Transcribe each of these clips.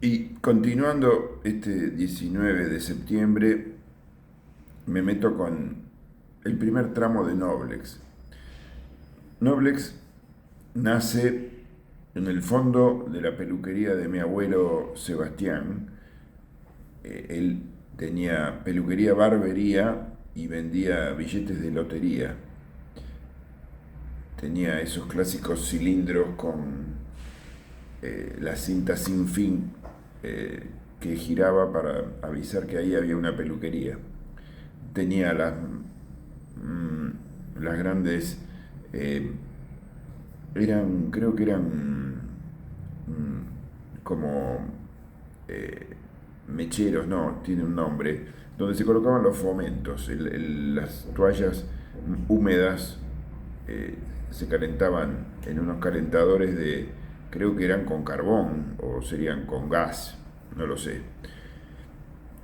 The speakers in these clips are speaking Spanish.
Y continuando este 19 de septiembre, me meto con el primer tramo de Noblex. Noblex nace en el fondo de la peluquería de mi abuelo Sebastián. Él tenía peluquería, barbería y vendía billetes de lotería. Tenía esos clásicos cilindros con la cinta sin fin eh, que giraba para avisar que ahí había una peluquería. Tenía las grandes, eh, creo que eran como eh, mecheros, no, tiene un nombre, donde se colocaban los fomentos, las toallas húmedas se calentaban en unos calentadores de, creo que eran con carbón o serían con gas, no lo sé.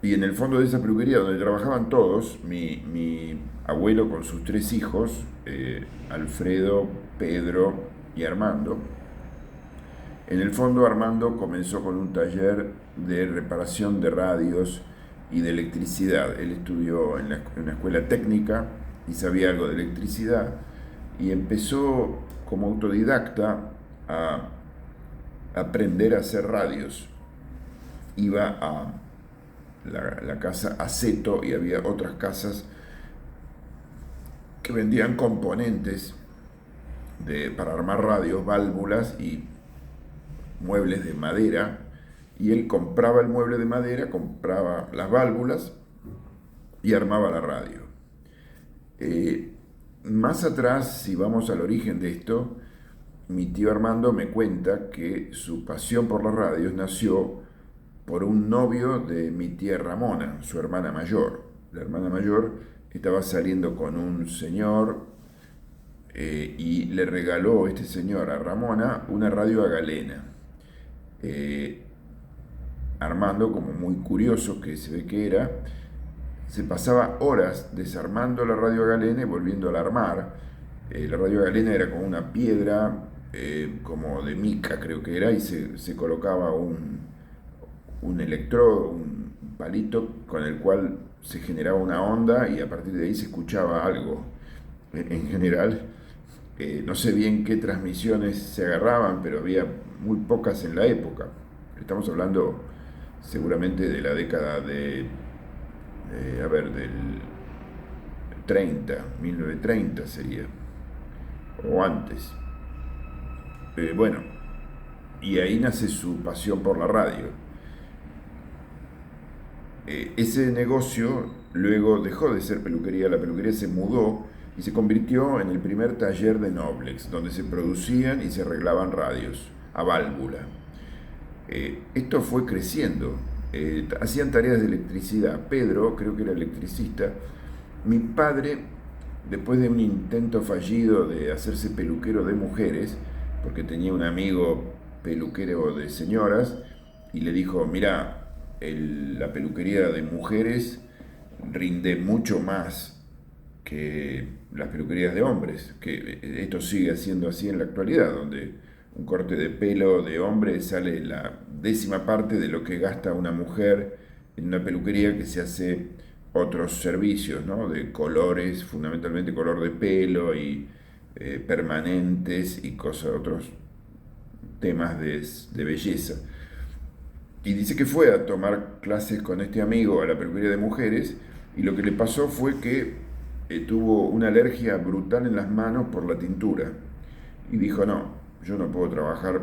Y en el fondo de esa peluquería donde trabajaban todos, mi abuelo con sus tres hijos, Alfredo, Pedro y Armando, en el fondo Armando comenzó con un taller de reparación de radios y de electricidad. Él estudió en una escuela técnica y sabía algo de electricidad y empezó como autodidacta a aprender a hacer radios. Iba a la casa Aceto y había otras casas que vendían componentes para armar radios, válvulas y muebles de madera. Y él compraba el mueble de madera, compraba las válvulas y armaba la radio. Eh, Más atrás, si vamos al origen de esto, mi tío Armando me cuenta que su pasión por las radios nació por un novio de mi tía Ramona, su hermana mayor. La hermana mayor estaba saliendo con un señor y le regaló este señor a Ramona una radio a galena. Eh, Armando, como muy curioso que se ve que era, se pasaba horas desarmando la radio a galena y volviéndola a armar. La radio a galena era como una piedra, como de mica creo que era, y se colocaba un electrodo, un palito con el cual se generaba una onda y a partir de ahí se escuchaba algo. En general, no sé bien qué transmisiones se agarraban, pero había muy pocas en la época. Estamos hablando seguramente de la década a ver, del 30, 1930 sería, o antes. Bueno, y ahí nace su pasión por la radio. Ese negocio luego dejó de ser peluquería, la peluquería se mudó y se convirtió en el primer taller de Noblex, donde se producían y se arreglaban radios a válvula. Esto fue creciendo. Hacían tareas de electricidad. Pedro, creo que era electricista. Mi padre, después de un intento fallido de hacerse peluquero de mujeres, porque tenía un amigo peluquero de señoras, y le dijo, mira, la peluquería de mujeres rinde mucho más que las peluquerías de hombres, que esto sigue siendo así en la actualidad, donde un corte de pelo de hombre sale la décima parte de lo que gasta una mujer en una peluquería que se hace otros servicios, ¿no? De colores, fundamentalmente color de pelo y permanentes y cosas, otros temas de belleza. Y dice que fue a tomar clases con este amigo a la peluquería de mujeres y lo que le pasó fue que tuvo una alergia brutal en las manos por la tintura. Y dijo, no, yo no puedo trabajar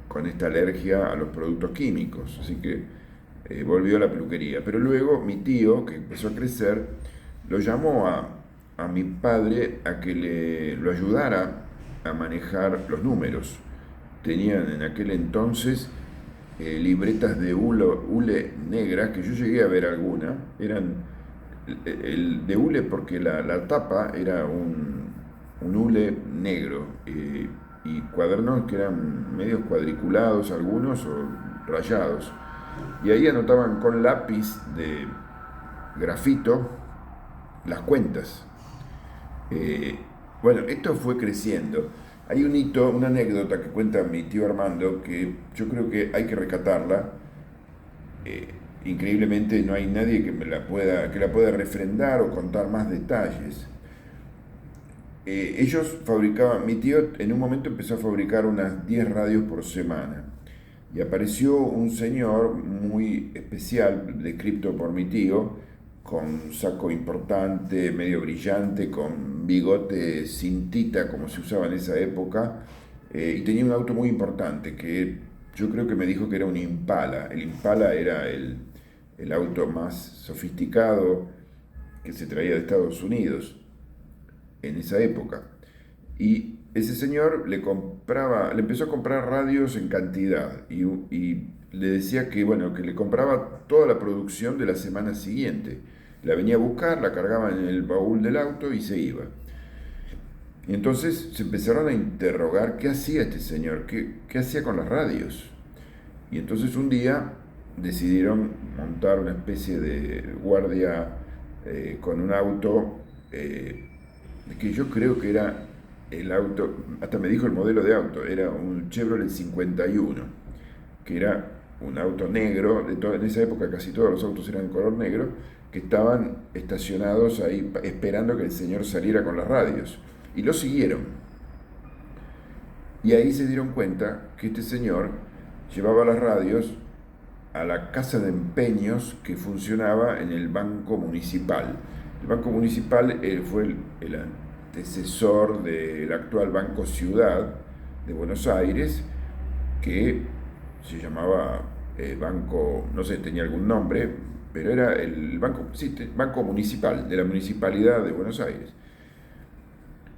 con esta alergia a los productos químicos. Así que volvió a la peluquería. Pero luego mi tío, que empezó a crecer, lo llamó a mi padre a que lo ayudara a manejar los números. Tenían en aquel entonces libretas de hule negras, que yo llegué a ver alguna, eran el de hule porque la tapa era un hule negro y cuadernos que eran medios cuadriculados algunos o rayados. Y ahí anotaban con lápiz de grafito las cuentas. Eh, bueno, esto fue creciendo. Hay un hito, una anécdota que cuenta mi tío Armando que yo creo que hay que recatarla eh, increíblemente no hay nadie que la pueda refrendar o contar más detalles. Ellos fabricaban, mi tío en un momento empezó a fabricar unas 10 radios por semana. Y apareció un señor muy especial, descrito por mi tío, con un saco importante, medio brillante, con bigote cintita, como se usaba en esa época, y tenía un auto muy importante, que yo creo que me dijo que era un Impala. El Impala era el auto más sofisticado que se traía de Estados Unidos en esa época. Y ese señor le empezó a comprar radios en cantidad y le decía que, bueno, que le compraba toda la producción de la semana siguiente. La venía a buscar, la cargaba en el baúl del auto y se iba. Y entonces se empezaron a interrogar qué hacía este señor, qué hacía con las radios. Y entonces un día decidieron montar una especie de guardia con un auto que yo creo que era el auto, hasta me dijo el modelo de auto, era un Chevrolet 51, que era un auto negro, en esa época casi todos los autos eran de color negro, que estaban estacionados ahí esperando que el señor saliera con las radios. Y lo siguieron. Y ahí se dieron cuenta que este señor llevaba las radios a la casa de empeños que funcionaba en el Banco Municipal. El Banco Municipal fue el antecesor del actual Banco Ciudad de Buenos Aires, que se llamaba Banco, no sé, tenía algún nombre, pero era el Banco, sí, Banco Municipal, de la Municipalidad de Buenos Aires.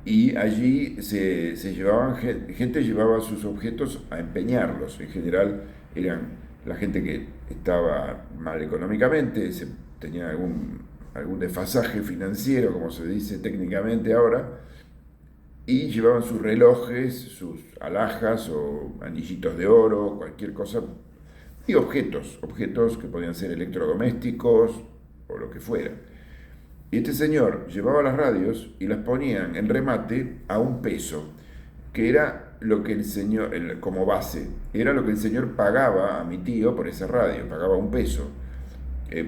Y allí se llevaban, gente llevaba sus objetos a empeñarlos. En general eran la gente que estaba mal económicamente, tenía algún desfasaje financiero, como se dice técnicamente ahora, y llevaban sus relojes, sus alhajas o anillitos de oro, cualquier cosa, y objetos que podían ser electrodomésticos o lo que fuera. Y este señor llevaba las radios y las ponían en remate a $1, que era lo que el señor, como base, era lo que el señor pagaba a mi tío por esa radio, pagaba $1.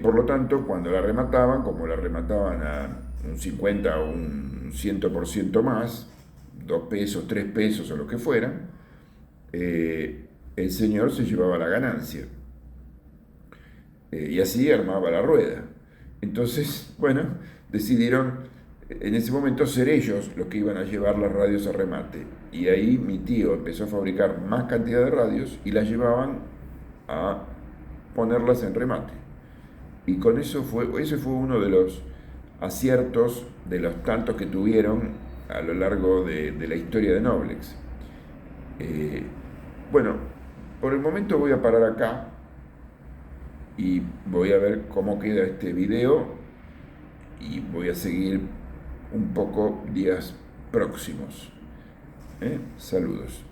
Por lo tanto, cuando la remataban, como la remataban a un 50 o un 100% más, $2, $3 o lo que fueran, el señor se llevaba la ganancia. Y así armaba la rueda. Entonces, bueno, decidieron en ese momento ser ellos los que iban a llevar las radios a remate. Y ahí mi tío empezó a fabricar más cantidad de radios y las llevaban a ponerlas en remate. Y con ese fue uno de los aciertos, de los tantos que tuvieron a lo largo de la historia de Noblex. Bueno, por el momento voy a parar acá y voy a ver cómo queda este video y voy a seguir un poco días próximos. Saludos.